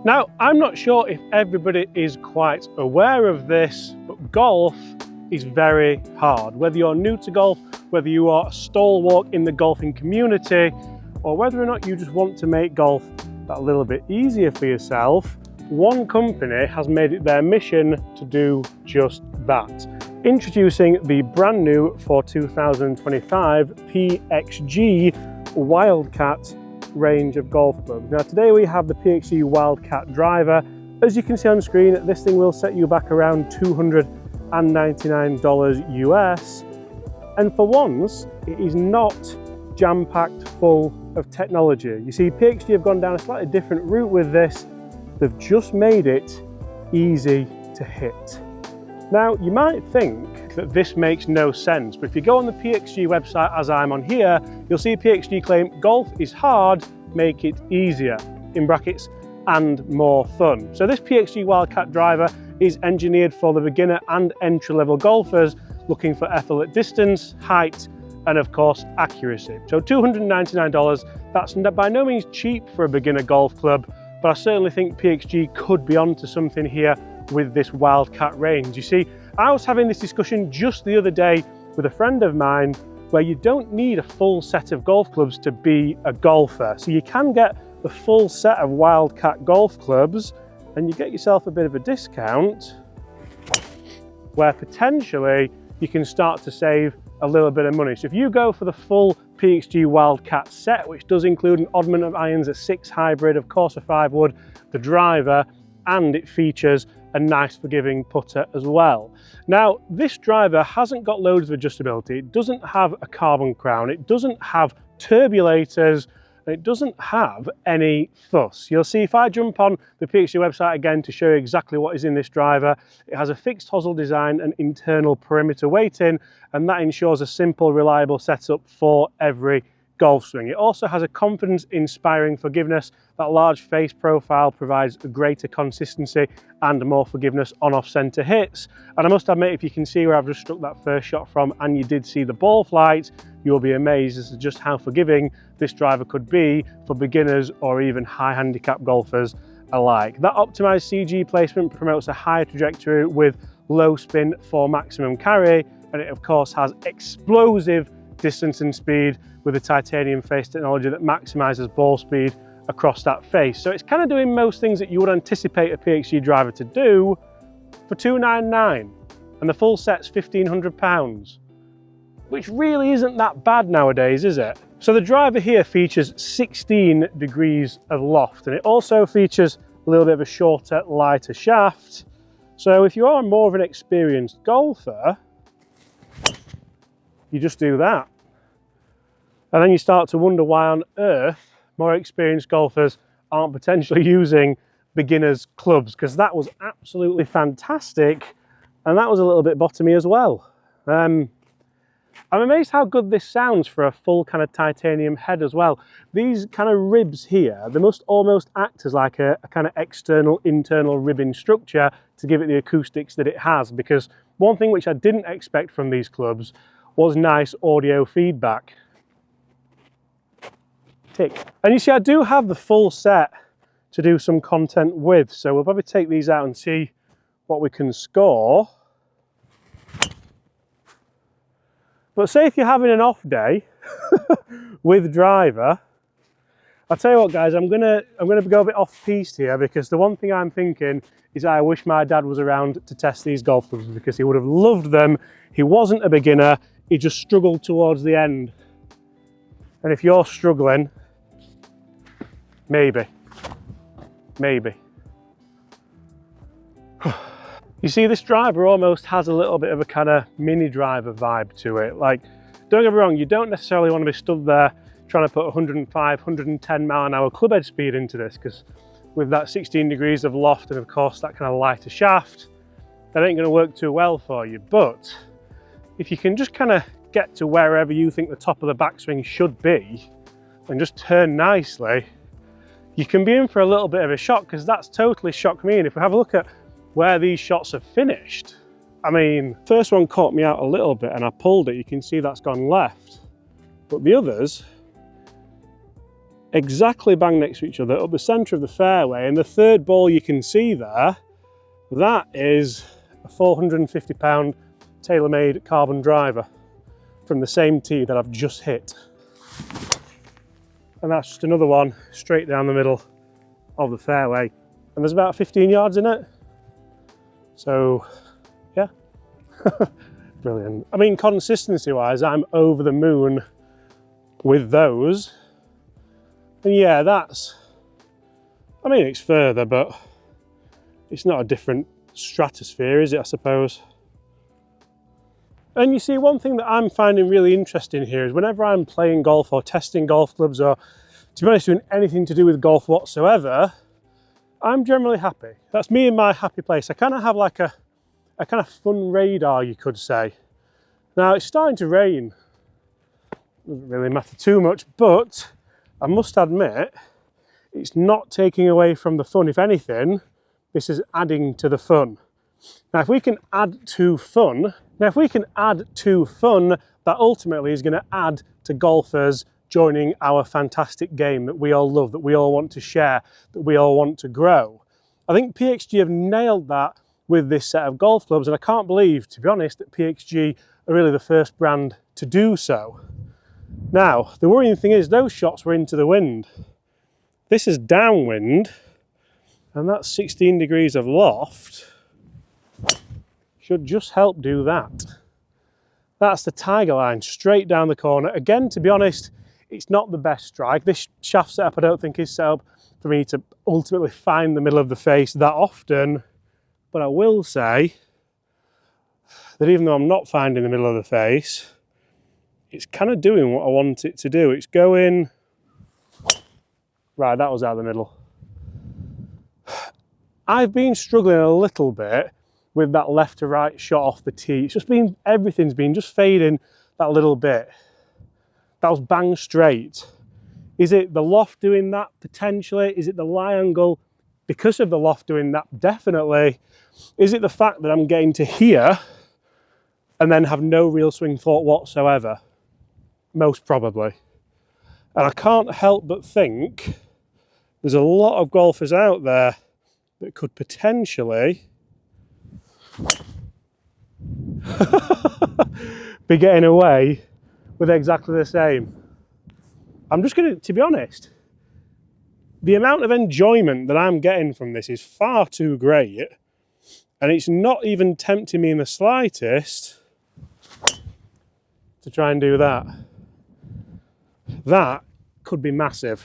Now, I'm not sure if everybody is quite aware of this, but golf is very hard. Whether you're new to golf, whether you are a stalwart in the golfing community, or whether or not you just want to make golf that little bit easier for yourself, one company has made it their mission to do just that. Introducing the brand new for 2025 PXG Wildcat range of golf clubs. Now today we have the PXG Wildcat driver. As you can see on screen, this thing will set you back around $299 US. And for once, it is not jam-packed full of technology. You see, PXG have gone down a slightly different route with this. They've just made it easy to hit. Now, you might think that this makes no sense, but if you go on the PXG website as I'm on here, you'll see PXG claim golf is hard, make it easier, in brackets, and more fun. So this PXG Wildcat driver is engineered for the beginner and entry-level golfers looking for effort at distance, height, and of course, accuracy. So $299, that's by no means cheap for a beginner golf club, but I certainly think PXG could be onto something here with this Wildcat range. You see, I was having this discussion just the other day with a friend of mine where you don't need a full set of golf clubs to be a golfer. So you can get the full set of Wildcat golf clubs and you get yourself a bit of a discount where potentially you can start to save a little bit of money. So if you go for the full PXG Wildcat set, which does include an oddment of irons, a 6 hybrid, of course a 5 wood, the driver, and it features a nice forgiving putter as well. Now, this driver hasn't got loads of adjustability. It doesn't have a carbon crown. It doesn't have turbulators. And it doesn't have any fuss. You'll see if I jump on the PXG website again to show you exactly what is in this driver, it has a fixed hosel design and internal perimeter weighting, and that ensures a simple, reliable setup for every golf swing. It also has a confidence-inspiring forgiveness. That large face profile provides a greater consistency and more forgiveness on off-center hits. And I must admit, if you can see where I've just struck that first shot from and you did see the ball flight, you'll be amazed as to just how forgiving this driver could be for beginners or even high handicap golfers alike. That optimized CG placement promotes a higher trajectory with low spin for maximum carry, and it of course has explosive distance and speed with the titanium face technology that maximizes ball speed across that face. So it's kind of doing most things that you would anticipate a PXG driver to do for $299, and the full set's £1,500, which really isn't that bad nowadays, is it? So the driver here features 16 degrees of loft, and it also features a little bit of a shorter, lighter shaft. So if you are more of an experienced golfer, you just do that. And then you start to wonder why on earth more experienced golfers aren't potentially using beginners clubs, because that was absolutely fantastic, and that was a little bit bottomy as well. I'm amazed how good this sounds for a full kind of titanium head as well. These kind of ribs here, they must almost act as like a kind of external internal ribbing structure to give it the acoustics that it has, because one thing which I didn't expect from these clubs was nice audio feedback. Tick. And you see, I do have the full set to do some content with, so we'll probably take these out and see what we can score. But say if you're having an off day with driver, I'll tell you what guys, I'm gonna go a bit off piste here, because the one thing I'm thinking is I wish my dad was around to test these golf clubs, because he would have loved them. He wasn't a beginner, he just struggled towards the end. And if you're struggling, maybe. You see, this driver almost has a little bit of a kind of mini driver vibe to it. Like, don't get me wrong, you don't necessarily want to be stood there trying to put 105, 110 mile an hour club head speed into this, because with that 16 degrees of loft and of course that kind of lighter shaft, that ain't going to work too well for you. But if you can just kind of get to wherever you think the top of the backswing should be and just turn nicely, you can be in for a little bit of a shock, because that's totally shocked me. And if we have a look at where these shots have finished, I mean, first one caught me out a little bit and I pulled it, you can see that's gone left, but the others, exactly bang next to each other up the centre of the fairway, and the third ball you can see there, that is a 450 pound tailor-made carbon driver from the same tee that I've just hit. And that's just another one straight down the middle of the fairway, and there's about 15 yards in it. So yeah, brilliant. I mean, consistency wise, I'm over the moon with those. And yeah, that's, I mean, it's further, but it's not a different stratosphere, is it, I suppose? And you see, one thing that I'm finding really interesting here is whenever I'm playing golf or testing golf clubs, or to be honest, doing anything to do with golf whatsoever, I'm generally happy. That's me in my happy place. I kind of have like a kind of fun radar, you could say. Now, it's starting to rain. Doesn't really matter too much, but I must admit, it's not taking away from the fun. If anything, this is adding to the fun. Now, if we can add to fun, that ultimately is going to add to golfers joining our fantastic game that we all love, that we all want to share, that we all want to grow. I think PXG have nailed that with this set of golf clubs, and I can't believe, to be honest, that PXG are really the first brand to do so. Now, the worrying thing is those shots were into the wind. This is downwind, and that 16 degrees of loft should just help do that. That's the tiger line straight down the corner. Again, to be honest, it's not the best strike. This shaft setup I don't think is set up for me to ultimately find the middle of the face that often, but I will say that even though I'm not finding the middle of the face, it's kind of doing what I want it to do. It's going, right, that was out of the middle. I've been struggling a little bit with that left to right shot off the tee. It's just been, everything's been just fading that little bit. That was bang straight. Is it the loft doing that? Potentially. Is it the lie angle? Because of the loft doing that? Definitely. Is it the fact that I'm getting to here and then have no real swing thought whatsoever? Most probably. And I can't help but think there's a lot of golfers out there that could potentially be getting away with exactly the same. I'm just going to be honest, the amount of enjoyment that I'm getting from this is far too great, and it's not even tempting me in the slightest to try and do that. That could be massive.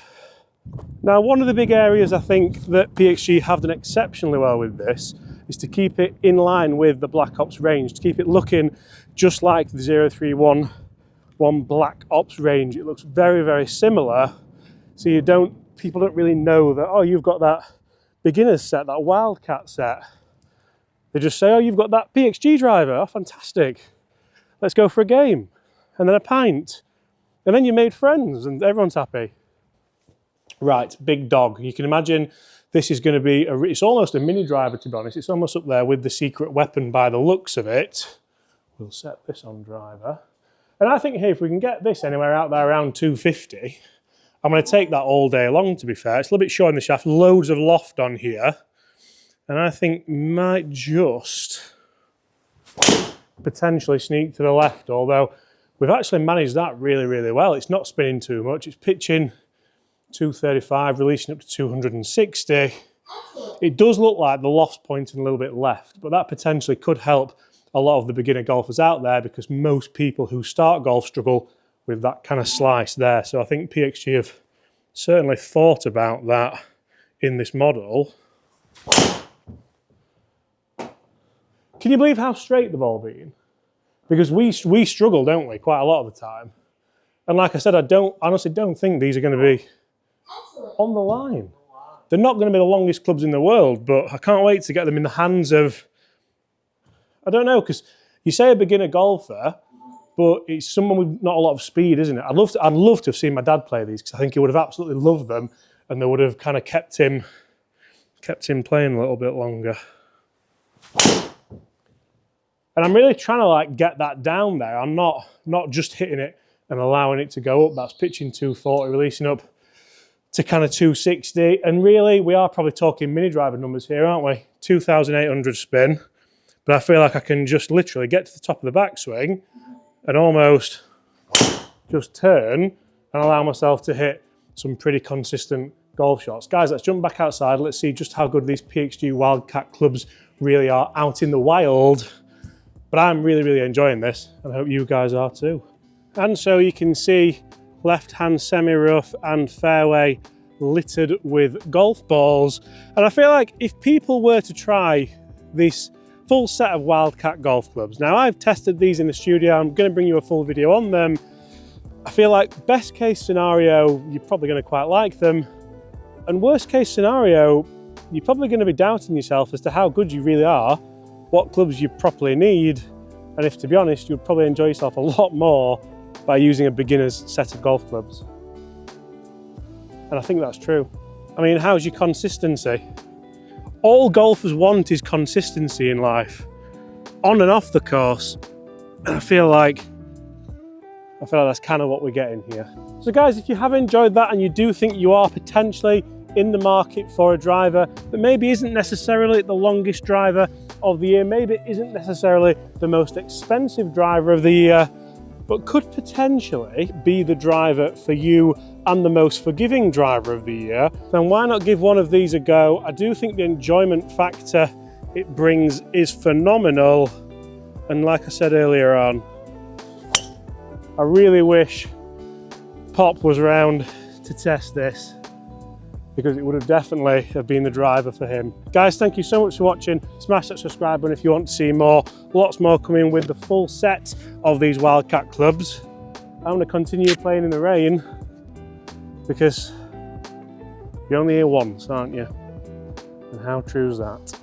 Now, one of the big areas I think that PXG have done exceptionally well with this is to keep it in line with the Black Ops range, to keep it looking just like the 0311 Black Ops range. It looks very, very similar, so people don't really know that, oh, you've got that beginner's set, that Wildcat set. They just say, oh, you've got that PXG driver, oh, fantastic. Let's go for a game, and then a pint. And then you made friends and everyone's happy. Right, big dog. You can imagine this is going to be, it's almost a mini driver, to be honest. It's almost up there with the secret weapon by the looks of it. We'll set this on driver. And I think, hey, if we can get this anywhere out there around 250, I'm going to take that all day long, to be fair. It's a little bit short in the shaft, loads of loft on here. And I think might just potentially sneak to the left, although we've actually managed that really, really well. It's not spinning too much. It's pitching 235, releasing up to 260. It does look like the loft's pointing a little bit left, but that potentially could help a lot of the beginner golfers out there, because most people who start golf struggle with that kind of slice there. So I think PXG have certainly thought about that in this model. Can you believe how straight the ball been? Because we struggle, don't we, quite a lot of the time. And like I said, I honestly don't think these are going to be on the line. They're not going to be the longest clubs in the world, but I can't wait to get them in the hands of, I don't know, because you say a beginner golfer, but it's someone with not a lot of speed, isn't it? I'd love to have seen my dad play these, because I think he would have absolutely loved them, and they would have kind of kept him playing a little bit longer. And I'm really trying to like get that down there. I'm not just hitting it and allowing it to go up. That's pitching 240, releasing up to kind of 260. And really, we are probably talking mini driver numbers here, aren't we? 2,800 spin. But I feel like I can just literally get to the top of the backswing and almost just turn and allow myself to hit some pretty consistent golf shots. Guys, let's jump back outside. Let's see just how good these PXG Wildcat clubs really are out in the wild. But I'm really, really enjoying this, and I hope you guys are too. And so you can see left-hand semi-rough and fairway littered with golf balls. And I feel like if people were to try this full set of Wildcat golf clubs, now I've tested these in the studio, I'm going to bring you a full video on them. I feel like best case scenario, you're probably going to quite like them. And worst case scenario, you're probably going to be doubting yourself as to how good you really are, what clubs you properly need, and if to be honest, you'd probably enjoy yourself a lot more by using a beginner's set of golf clubs. And I think that's true. I mean, how's your consistency? All golfers want is consistency in life, on and off the course. And I feel like that's kind of what we're getting here. So guys, if you have enjoyed that and you do think you are potentially in the market for a driver that maybe isn't necessarily the longest driver of the year, maybe it isn't necessarily the most expensive driver of the year, but could potentially be the driver for you and the most forgiving driver of the year, then why not give one of these a go? I do think the enjoyment factor it brings is phenomenal. And like I said earlier on, I really wish Pop was around to test this, because it would have definitely have been the driver for him. Guys, thank you so much for watching. Smash that subscribe button if you want to see more. Lots more coming with the full set of these Wildcat clubs. I'm going to continue playing in the rain because you're only here once, aren't you? And how true is that?